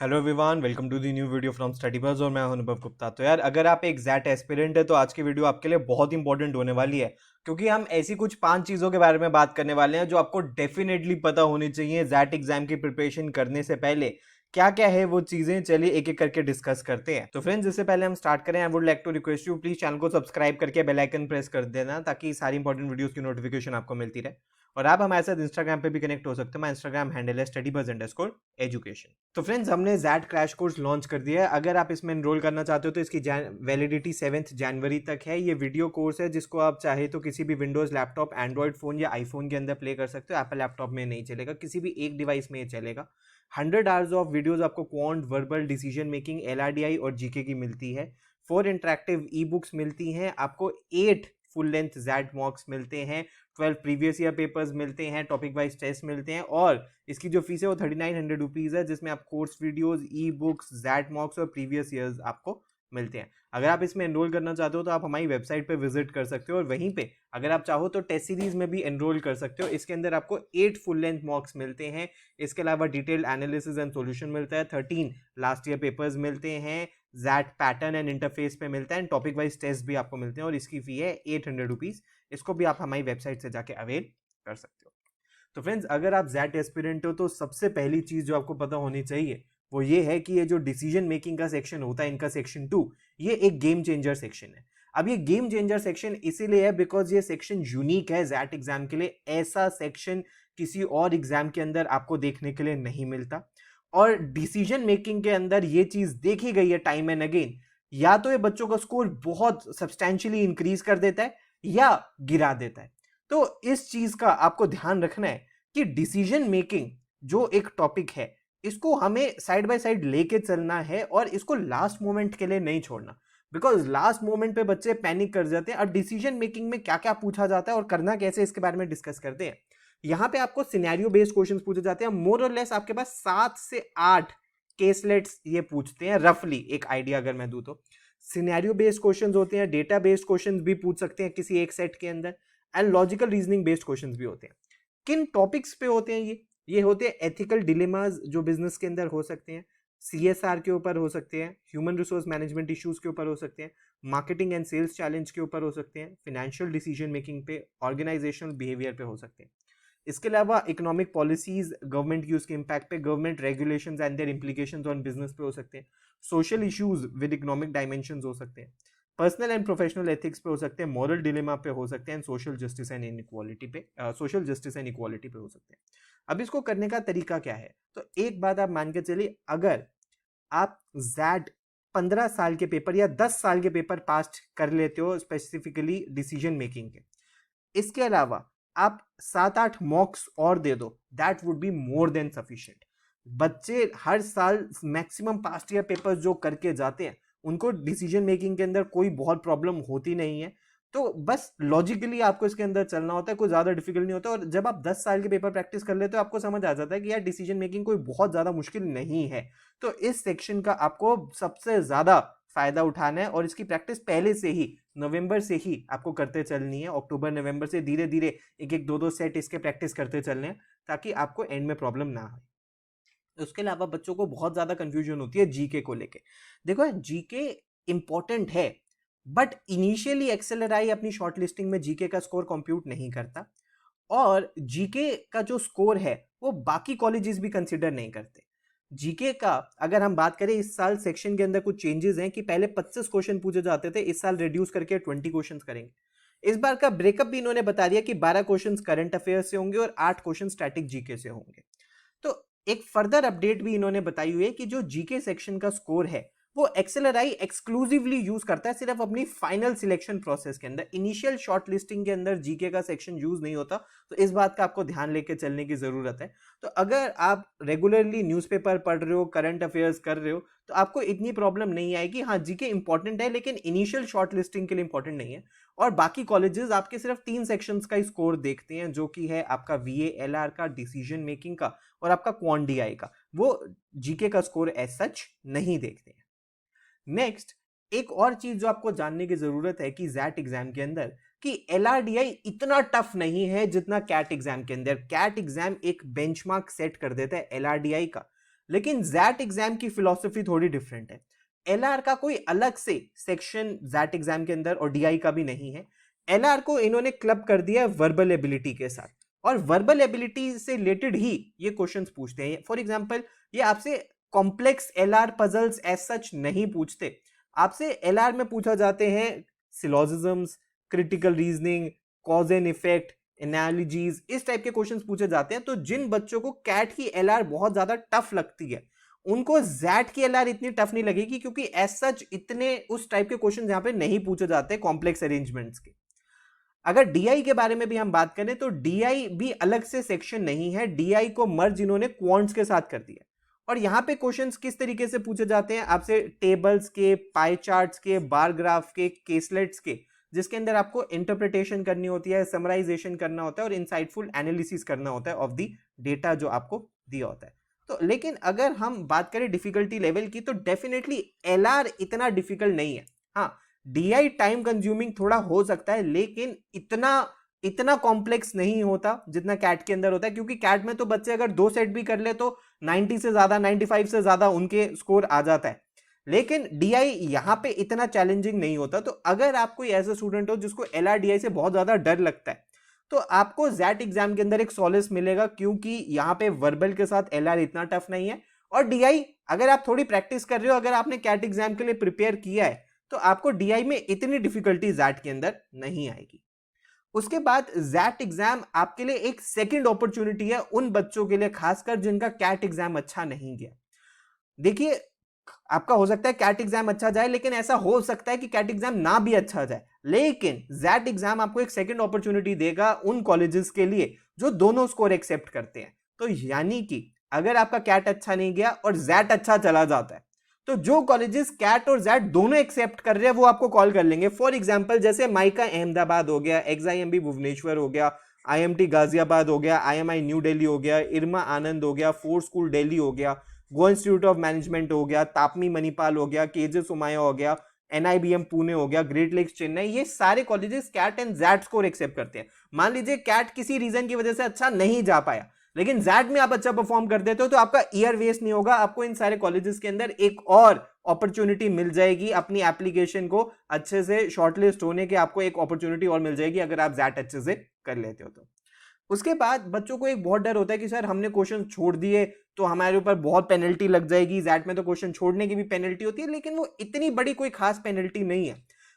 Hello everyone, welcome to the new video from Study Buzz और मैं हूं अनुभव गुप्ता। तो यार, अगर आप एक जैट एस्पिरेंट है तो आज की वीडियो आपके लिए बहुत इंपॉर्टेंट होने वाली है, क्योंकि हम ऐसी कुछ 5 चीज़ों के बारे में बात करने वाले हैं जो आपको डेफिनेटली पता होनी चाहिए जैट एग्जाम की प्रिपरेशन करने से पहले। क्या क्या है वो चीज़ें, चलिए एक एक करके डिस्कस करते हैं। तो फ्रेंड्स, इससे पहले हम स्टार्ट करें, I would like to request you, please channel को सब्सक्राइब करके बेल आइकन प्रेस कर देना ताकि सारी इंपॉर्टेंट वीडियोस की नोटिफिकेशन आपको मिलती रहे। और आप हमारे साथ इंस्टाग्राम पे भी कनेक्ट हो सकते हैं। हमारा इंस्टाग्राम हैंडल है StudyBuzz_education। तो फ्रेंड्स, हमने जैट क्रैश कोर्स लॉन्च कर दिया है। अगर आप इसमें एनरोल करना चाहते हो तो इसकी वैलिडिटी 7 जनवरी तक है। ये वीडियो कोर्स है जिसको आप चाहे तो किसी भी विंडोज लैपटॉप, एंड्रॉइड फोन या आईफोन के अंदर प्ले कर सकते हो। एप्पल लैपटॉप में नहीं चलेगा, किसी भी एक डिवाइस में ये चलेगा। 100 आवर्स ऑफ वीडियोस आपको quant, verbal, decision making, LRDI और जीके की मिलती है। 4 इंटरेक्टिव ई बुक्स मिलती हैं आपको। 8 फुल लेंथ जैट मॉक्स मिलते हैं। 12 प्रीवियस ईयर पेपर्स मिलते हैं। टॉपिक वाइज टेस्ट मिलते हैं। और इसकी जो फीस है वो 3900 रुपीज़ है, जिसमें आप course videos, e books, XAT mocks और प्रीवियस ईयर्स आपको मिलते हैं। अगर आप इसमें एनरोल करना चाहते हो तो आप हमारी वेबसाइट पे विजिट कर सकते हो, और वहीं पे अगर आप चाहो तो टेस्ट सीरीज में भी एनरोल कर सकते हो। इसके अंदर आपको 8 फुल लेंथ मॉक्स मिलते हैं। इसके अलावा डिटेल्ड एनालिसिस एंड सॉल्यूशन मिलता है। 13 लास्ट ईयर पेपर्स मिलते हैं। जैट पैटर्न एंड इंटरफेस पे मिलता है। टॉपिक वाइज टेस्ट भी आपको मिलते हैं, और इसकी फी है 800 रुपीज़। इसको भी आप हमारी वेबसाइट से जाके अवेल कर सकते हो। तो फ्रेंड्स, अगर आप जैट एस्पिरेंट हो तो सबसे पहली चीज जो आपको पता होनी चाहिए वो ये है कि ये जो डिसीजन मेकिंग का सेक्शन होता है, इनका सेक्शन 2, ये एक गेम चेंजर सेक्शन है। अब ये गेम चेंजर सेक्शन इसीलिए है बिकॉज ये सेक्शन यूनिक है जैट एग्जाम के लिए। ऐसा सेक्शन किसी और एग्जाम के अंदर आपको देखने के लिए नहीं मिलता। और डिसीजन मेकिंग के अंदर ये चीज देखी गई है टाइम एंड अगेन, या तो ये बच्चों का स्कोर बहुत सब्सटैंशियली इंक्रीज कर देता है या गिरा देता है। तो इस चीज का आपको ध्यान रखना है कि डिसीजन मेकिंग जो एक टॉपिक है, इसको हमें साइड बाय साइड लेके चलना है और इसको लास्ट मोमेंट के लिए नहीं छोड़ना। बिकॉज लास्ट मोमेंट पे बच्चे पैनिक कर जाते हैं। और डिसीजन मेकिंग में क्या क्या पूछा जाता है और करना कैसे, इसके बारे में डिस्कस करते हैं। यहां पे आपको सिनेरियो बेस्ड क्वेश्चंस पूछे जाते हैं। मोर और लेस आपके पास 7 से 8 केसलेट्स ये पूछते हैं, रफली एक आइडिया अगर मैं दूं तो। सिनेरियो बेस्ड क्वेश्चंस होते हैं, डेटा बेस्ड क्वेश्चंस भी पूछ सकते हैं किसी एक सेट के अंदर, and logical reasoning based questions भी होते हैं। किन टॉपिक्स पे होते हैं ये होते हैं एथिकल डिलेमास जो बिजनेस के अंदर हो सकते हैं, CSR के ऊपर हो सकते हैं, ह्यूमन रिसोर्स मैनेजमेंट इश्यूज के ऊपर हो सकते हैं, मार्केटिंग एंड सेल्स चैलेंज के ऊपर हो सकते हैं, फाइनेंशियल डिसीजन मेकिंग पे, ऑर्गेनाइजेशनल बिहेवियर पे हो सकते हैं। इसके अलावा इकोनॉमिक पॉलिसीज, गवर्नमेंट की उसके इम्पैक्ट पे, government regulations and their implications on business पे हो सकते हैं। Social issues with economic dimensions हो सकते हैं। पर्सनल एंड प्रोफेशनल एथिक्स पे हो सकते हैं। मॉरल डिलेमा पे हो सकते हैं। सोशल जस्टिस एंड इनइक्वालिटी पे, सोशल जस्टिस एंड इक्वालिटी पे हो सकते हैं। अब इसको करने का तरीका क्या है, तो एक बात आप मान के चलिए, अगर आप जैड 15 साल के पेपर या 10 साल के पेपर पास कर लेते हो स्पेसिफिकली डिसीजन मेकिंग के, इसके अलावा आप 7-8 मॉक्स और दे दो, that would be more than sufficient. बच्चे हर साल मैक्सिमम पास्ट ईयर पेपर्स जो करके जाते हैं, उनको डिसीजन मेकिंग के अंदर कोई बहुत प्रॉब्लम होती नहीं है। तो बस लॉजिकली आपको इसके अंदर चलना होता है, कोई ज्यादा डिफिकल्ट नहीं होता। और जब आप 10 साल के पेपर प्रैक्टिस कर लेते हो, आपको समझ आ जाता है कि यार डिसीजन मेकिंग कोई बहुत ज्यादा मुश्किल नहीं है। तो इस सेक्शन का आपको सबसे ज्यादा फायदा उठाना है, और इसकी प्रैक्टिस पहले से ही, नवंबर से ही आपको करते चलनी है। अक्टूबर नवंबर से धीरे धीरे एक एक दो दो सेट इसके प्रैक्टिस करते चलने हैं, ताकि आपको एंड में प्रॉब्लम ना हो। उसके अलावा बच्चों को बहुत ज्यादा कंफ्यूजन होती है जीके को लेके। देखो, जीके इंपॉर्टेंट है, बट इनिशियली एक्सेलराई अपनी शॉर्टलिस्टिंग में जीके का स्कोर कंप्यूट नहीं करता, और जीके का जो स्कोर है वो बाकी कॉलेजेस भी कंसिडर नहीं करते। जीके का अगर हम बात करें, इस साल सेक्शन के अंदर कुछ चेंजेस हैं कि पहले 25 क्वेश्चन पूछे जाते थे, इस साल रिड्यूस करके 20 क्वेश्चन करेंगे। इस बार का ब्रेकअप भी इन्होंने बता दिया कि 12 क्वेश्चन करंट अफेयर से होंगे और 8 क्वेश्चन स्टैटिक जीके से होंगे। तो एक फर्दर अपडेट भी इन्होंने बताई हुई है कि जो जीके सेक्शन का स्कोर है वो एक्सेलराई एक्सक्लूसिवली यूज करता है सिर्फ अपनी फाइनल सिलेक्शन प्रोसेस के अंदर। इनिशियल शॉर्ट लिस्टिंग के अंदर जीके का सेक्शन यूज नहीं होता। तो इस बात का आपको ध्यान लेके चलने की जरूरत है। तो अगर आप रेगुलरली न्यूज़पेपर पढ़ रहे हो, करंट अफेयर्स कर रहे हो, तो आपको इतनी प्रॉब्लम नहीं आएगी। हाँ, जीके इंपॉर्टेंट है, लेकिन इनिशियल शॉर्ट लिस्टिंग के लिए इंपॉर्टेंट नहीं है। और बाकी कॉलेजेस आपके सिर्फ 3 सेक्शंस का ही स्कोर देखते हैं, जो कि है आपका VALR का, डिसीजन मेकिंग का, और आपका क्वांट DI का। वो जीके का स्कोर एज सच नहीं देखते हैं। नेक्स्ट, एक और चीज जो आपको जानने की जरूरत है कि जैट एग्जाम के अंदर, कि LRDI इतना टफ नहीं है जितना कैट एग्जाम के अंदर। कैट एग्जाम एक बेंचमार्क सेट कर देता है LRDI का, लेकिन जैट एग्जाम की फिलॉसफी थोड़ी डिफरेंट है। एलआर का कोई अलग से सेक्शन जैट एग्जाम के अंदर और डीआई का भी नहीं है। एलआर को इन्होंने क्लब कर दिया है वर्बल एबिलिटी के साथ, और वर्बल एबिलिटी से रिलेटेड ही ये क्वेश्चंस पूछते हैं। फॉर एग्जांपल ये आपसे complex LR puzzles as such नहीं पूछते, आपसे एलआर में पूछा जाते हैं syllogisms, critical reasoning, cause and effect, analogies, इस टाइप के क्वेश्चंस पूछे जाते हैं। तो जिन बच्चों को कैट की एलआर बहुत ज्यादा टफ लगती है उनको जैट की एलआर इतनी टफ नहीं लगेगी, क्योंकि एज सच इतने उस टाइप के क्वेश्चन यहाँ पे नहीं पूछे जाते कॉम्प्लेक्स अरेंजमेंट्स के। अगर डीआई के बारे में भी हम बात करें तो डीआई भी अलग से सेक्शन नहीं है, डीआई को मर्ज इन्होंने क्वांट्स के साथ कर दिया। और यहाँ पे क्वेश्चंस किस तरीके से पूछे जाते हैं आपसे, टेबल्स के, पाई चार्ट्स के, बार ग्राफ के, केसलेट्स के, जिसके अंदर आपको इंटरप्रिटेशन करनी होती है, समराइजेशन करना होता है और इंसाइटफुल एनालिसिस करना होता है ऑफ द डेटा जो आपको दिया होता है। तो लेकिन अगर हम बात करें डिफिकल्टी लेवल की तो डेफिनेटली एलआर इतना डिफिकल्ट नहीं है। हाँ, डीआई टाइम कंज्यूमिंग थोड़ा हो सकता है, लेकिन इतना कॉम्प्लेक्स नहीं होता जितना कैट के अंदर होता है, क्योंकि कैट में तो बच्चे अगर 2 सेट भी कर ले तो 90 से ज्यादा, 95 से ज्यादा उनके स्कोर आ जाता है। लेकिन डीआई यहां पे इतना चैलेंजिंग नहीं होता। तो अगर आप कोई ऐसा स्टूडेंट हो जिसको एलआर डीआई से बहुत ज्यादा डर लगता है तो आपको जैट एग्जाम के अंदर एक सॉलिस मिलेगा, क्योंकि यहाँ पे वर्बल के साथ एलआर इतना टफ नहीं है। और डीआई अगर आप थोड़ी प्रैक्टिस कर रहे हो, अगर आपने कैट एग्जाम के लिए प्रिपेयर किया है तो आपको डीआई में इतनी डिफिकल्टी जैट के अंदर नहीं आएगी। उसके बाद जैट एग्जाम आपके लिए एक सेकंड अपॉर्चुनिटी है उन बच्चों के लिए, खासकर जिनका कैट एग्जाम अच्छा नहीं गया। देखिए, आपका हो सकता है कैट एग्जाम अच्छा जाए, लेकिन ऐसा हो सकता है कि कैट एग्जाम ना भी अच्छा जाए, लेकिन जैट एग्जाम आपको एक सेकंड अपॉर्चुनिटी देगा उन कॉलेजेस के लिए जो दोनों स्कोर एक्सेप्ट करते हैं। तो यानी कि अगर आपका कैट अच्छा नहीं गया और जैट अच्छा चला जाता है तो जो कॉलेजेस कैट और जैट दोनों एक्सेप्ट कर रहे हैं वो आपको कॉल कर लेंगे। फॉर एग्जांपल जैसे माइका अहमदाबाद हो गया, एक्सआईएमबी भुवनेश्वर हो गया, आईएमटी गाजियाबाद हो गया, आईएमआई न्यू दिल्ली हो गया, इरमा आनंद हो गया, फोर्स स्कूल दिल्ली हो गया, गोवा इंस्टीट्यूट ऑफ मैनेजमेंट हो गया, तापमी मणिपाल हो गया, केजे सुमाया हो गया, एनआईबीएम पुणे हो गया, ग्रेट लेक्स चेन्नई, ये सारे colleges CAT and XAT score accept करते हैं। मान लीजिए कैट किसी रीजन की वजह से अच्छा नहीं जा पाया, लेकिन जैट में आप अच्छा परफॉर्म कर देते हो तो आपका ईयर वेस्ट नहीं होगा, आपको इन सारे कॉलेजेस के अंदर एक और अपॉर्चुनिटी मिल जाएगी अपनी एप्लीकेशन को अच्छे से शॉर्टलिस्ट होने के, आपको एक अपॉर्चुनिटी और मिल जाएगी अगर आप जैट अच्छे से कर लेते हो तो। उसके बाद बच्चों को एक बहुत डर होता है कि सर हमने क्वेश्चन छोड़ दिए तो हमारे ऊपर बहुत पेनल्टी लग जाएगी। जैट में तो क्वेश्चन छोड़ने की भी पेनल्टी होती है, लेकिन वो इतनी बड़ी कोई खास पेनल्टी नहीं है।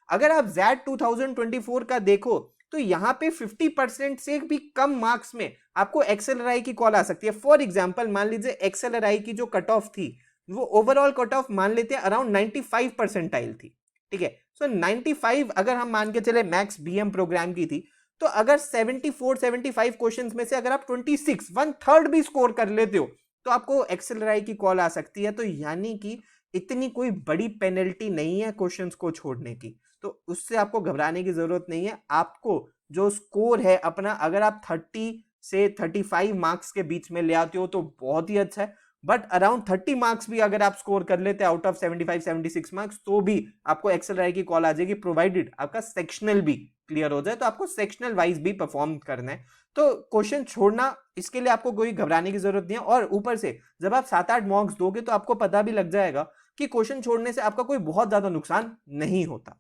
अगर आप जैट 2024 का देखो तो यहाँ पे 50% से भी कम मार्क्स में आपको एक्सेलराई की कॉल आ सकती है। फॉर एग्जाम्पल मान लीजिए एक्सेलराई की जो कट ऑफ थी वो ओवरऑल कट ऑफ मान लेते हैं अराउंड 95 परसेंटाइल थी, ठीक है। सो 95 अगर हम मान के चले मैक्स बीएम प्रोग्राम की थी, तो अगर 74-75 क्वेश्चंस में से अगर आप 26 1/3 भी स्कोर कर लेते हो तो आपको एक्सेलराई की कॉल आ सकती है। तो यानी कि इतनी कोई बड़ी पेनल्टी नहीं है क्वेश्चंस को छोड़ने की, तो उससे आपको घबराने की जरूरत नहीं है। आपको जो स्कोर है अपना, अगर आप 30 से 35 मार्क्स के बीच में ले आते हो तो बहुत ही अच्छा है, बट अराउंड 30 मार्क्स भी अगर आप स्कोर कर लेते हैं आउट ऑफ 75-76 मार्क्स तो भी आपको एक्सेलराई की कॉल आ जाएगी, प्रोवाइडेड आपका सेक्शनल भी क्लियर हो जाए। तो आपको सेक्शनल वाइज भी परफॉर्म करना है, तो क्वेश्चन छोड़ना इसके लिए आपको कोई घबराने की जरूरत नहीं है। और ऊपर से जब आप 7-8 मॉक्स दोगे तो आपको पता भी लग जाएगा कि क्वेश्चन छोड़ने से आपका कोई बहुत ज्यादा नुकसान नहीं होता।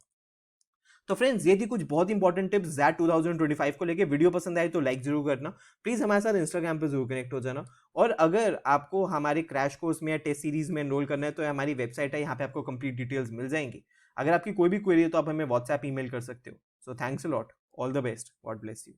तो फ्रेंड्स, ये थी कुछ बहुत इंपॉर्टेंट टिप्स जैट 2025 को लेके। वीडियो पसंद आए तो लाइक जरूर करना, प्लीज हमारे साथ इंस्टाग्राम पे जरूर कनेक्ट हो जाना। और अगर आपको हमारे क्रैश कोर्स में या टेस्ट सीरीज में एनरोल करना है तो हमारी वेबसाइट है, यहाँ पे आपको कंप्लीट डिटेल्स मिल जाएंगी। अगर आपकी कोई भी क्वेरी है तो आप हमें व्हाट्सएप ईमेल कर सकते हो। So thanks a lot, all the best, God bless you.